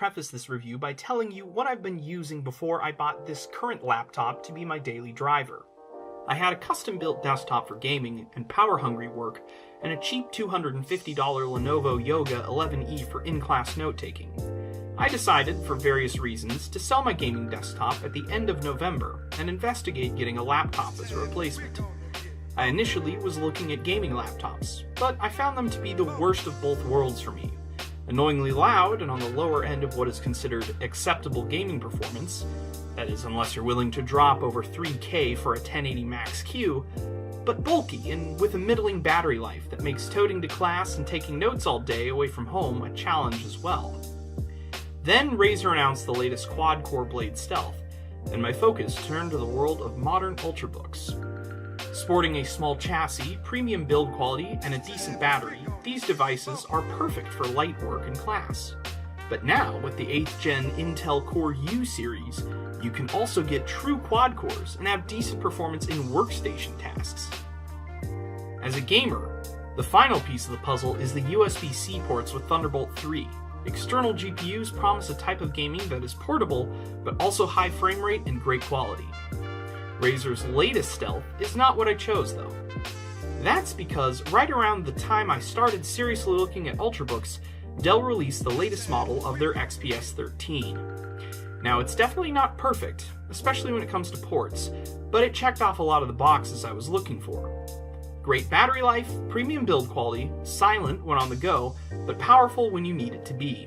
preface this review by telling you what I've been using before I bought this current laptop to be my daily driver. I had a custom-built desktop for gaming and power-hungry work, and a cheap $250 Lenovo Yoga 11E for in-class note-taking. I decided, for various reasons, to sell my gaming desktop at the end of November and investigate getting a laptop as a replacement. I initially was looking at gaming laptops, but I found them to be the worst of both worlds for me. Annoyingly loud and on the lower end of what is considered acceptable gaming performance, that is unless you're willing to drop over 3K for a 1080 Max Q, but bulky and with a middling battery life that makes toting to class and taking notes all day away from home a challenge as well. Then Razer announced the latest quad-core blade stealth, and my focus turned to the world of modern ultrabooks. Sporting a small chassis, premium build quality, and a decent battery, these devices are perfect for light work and class. But now, with the 8th gen Intel Core U series, you can also get true quad cores and have decent performance in workstation tasks. As a gamer, the final piece of the puzzle is the USB-C ports with Thunderbolt 3. External GPUs promise a type of gaming that is portable, but also high frame rate and great quality. Razer's latest stealth is not what I chose though. That's because right around the time I started seriously looking at ultrabooks, Dell released the latest model of their XPS 13. Now it's definitely not perfect, especially when it comes to ports, but it checked off a lot of the boxes I was looking for. Great battery life, premium build quality, silent when on the go, but powerful when you need it to be.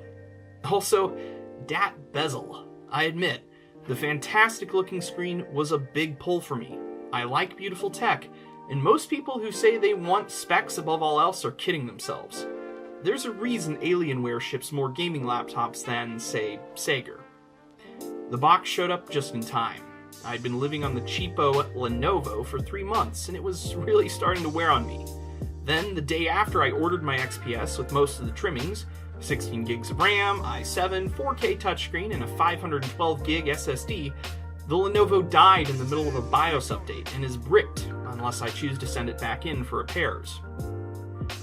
Also, dat bezel. I admit, the fantastic looking screen was a big pull for me. I like beautiful tech, and most people who say they want specs above all else are kidding themselves. There's a reason Alienware ships more gaming laptops than, say, Sager. The box showed up just in time. I'd been living on the cheapo Lenovo for 3 months, and it was really starting to wear on me. Then, the day after I ordered my XPS with most of the trimmings, 16 gigs of RAM, i7, 4K touchscreen, and a 512 gig SSD, the Lenovo died in the middle of a BIOS update and is bricked unless I choose to send it back in for repairs.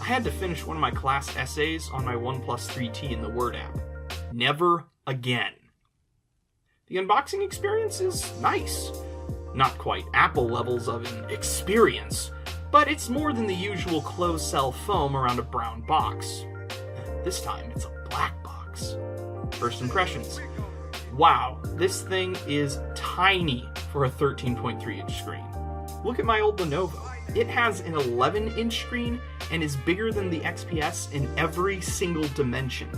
I had to finish one of my class essays on my OnePlus 3T in the Word app. Never again. The unboxing experience is nice. Not quite Apple levels of an experience, but it's more than the usual closed-cell foam around a brown box. This time, it's a black box. First impressions. Wow, this thing is tiny for a 13.3-inch screen. Look at my old Lenovo. It has an 11-inch screen and is bigger than the XPS in every single dimension.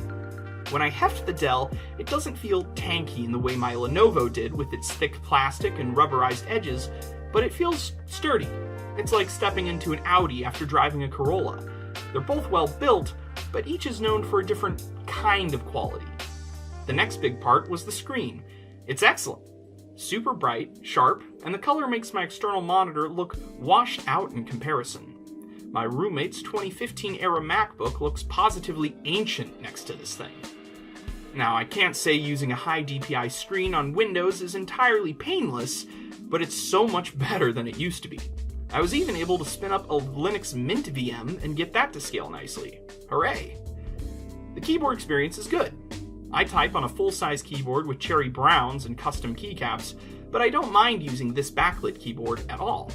When I heft the Dell, it doesn't feel tanky in the way my Lenovo did with its thick plastic and rubberized edges, but it feels sturdy. It's like stepping into an Audi after driving a Corolla. They're both well built, but each is known for a different kind of quality. The next big part was the screen. It's excellent. Super bright, sharp, and the color makes my external monitor look washed out in comparison. My roommate's 2015-era MacBook looks positively ancient next to this thing. Now, I can't say using a high DPI screen on Windows is entirely painless, but it's so much better than it used to be. I was even able to spin up a Linux Mint VM and get that to scale nicely. Hooray! The keyboard experience is good. I type on a full-size keyboard with cherry browns and custom keycaps, but I don't mind using this backlit keyboard at all.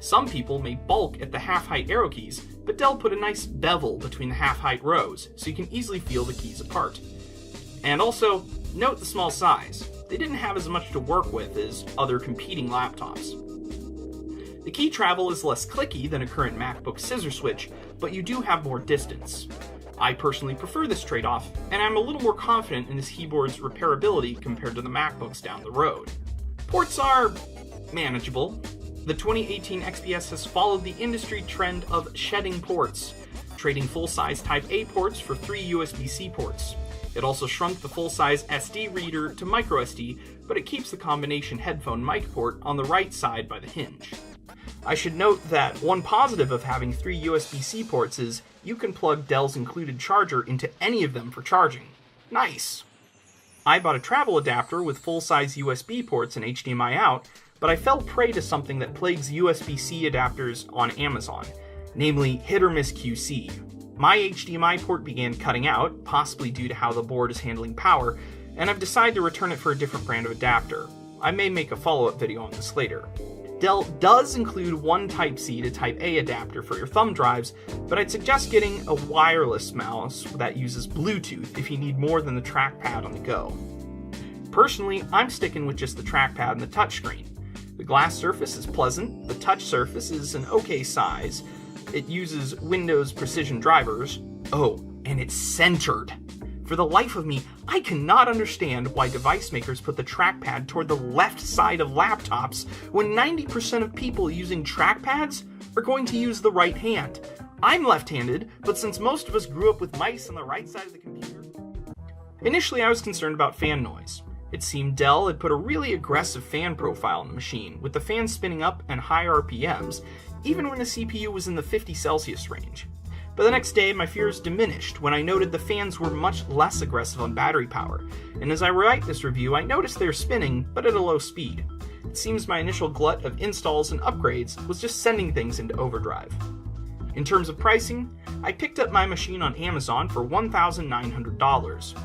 Some people may balk at the half-height arrow keys, but Dell put a nice bevel between the half-height rows, so you can easily feel the keys apart. And also, note the small size. They didn't have as much to work with as other competing laptops. The key travel is less clicky than a current MacBook scissor switch, but you do have more distance. I personally prefer this trade-off, and I'm a little more confident in this keyboard's repairability compared to the MacBooks down the road. Ports are manageable. The 2018 XPS has followed the industry trend of shedding ports, trading full-size Type-A ports for 3 USB-C ports. It also shrunk the full-size SD reader to microSD, but it keeps the combination headphone mic port on the right side by the hinge. I should note that one positive of having 3 USB-C ports is you can plug Dell's included charger into any of them for charging. Nice! I bought a travel adapter with full-size USB ports and HDMI out, but I fell prey to something that plagues USB-C adapters on Amazon, namely hit-or-miss QC. My HDMI port began cutting out, possibly due to how the board is handling power, and I've decided to return it for a different brand of adapter. I may make a follow-up video on this later. Dell does include one Type-C to Type-A adapter for your thumb drives, but I'd suggest getting a wireless mouse that uses Bluetooth if you need more than the trackpad on the go. Personally, I'm sticking with just the trackpad and the touchscreen. The glass surface is pleasant, the touch surface is an okay size, it uses Windows Precision drivers, oh, and it's centered. For the life of me, I cannot understand why device makers put the trackpad toward the left side of laptops when 90% of people using trackpads are going to use the right hand. I'm left-handed, but since most of us grew up with mice on the right side of the computer... Initially, I was concerned about fan noise. It seemed Dell had put a really aggressive fan profile on the machine, with the fan spinning up and high RPMs, even when the CPU was in the 50 Celsius range. But the next day, my fears diminished when I noted the fans were much less aggressive on battery power, and as I write this review, I noticed they're spinning, but at a low speed. It seems my initial glut of installs and upgrades was just sending things into overdrive. In terms of pricing, I picked up my machine on Amazon for $1,900.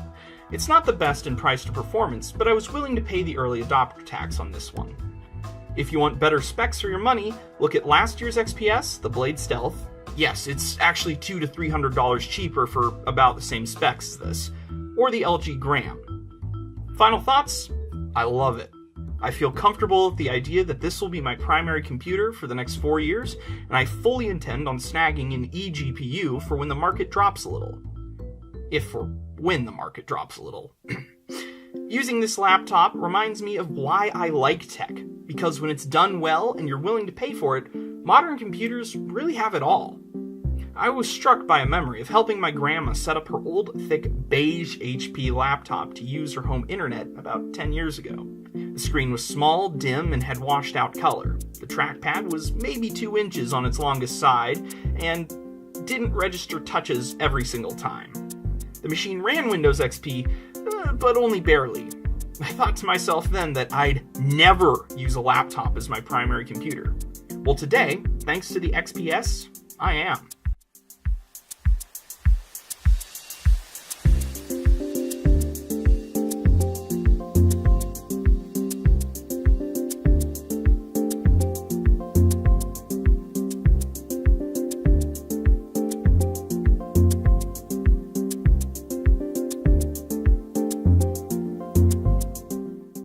It's not the best in price to performance, but I was willing to pay the early adopter tax on this one. If you want better specs for your money, look at last year's XPS, the Blade Stealth. Yes, it's actually $200 to $300 cheaper for about the same specs as this, or the LG Gram. Final thoughts? I love it. I feel comfortable with the idea that this will be my primary computer for the next 4 years, and I fully intend on snagging an eGPU for when the market drops a little. If or when the market drops a little. Using this laptop reminds me of why I like tech, because when it's done well and you're willing to pay for it, modern computers really have it all. I was struck by a memory of helping my grandma set up her old, thick, beige HP laptop to use her home internet about 10 years ago. The screen was small, dim, and had washed out color. The trackpad was maybe 2 inches on its longest side, and didn't register touches every single time. The machine ran Windows XP, but only barely. I thought to myself then that I'd never use a laptop as my primary computer. Well, today, thanks to the XPS, I am.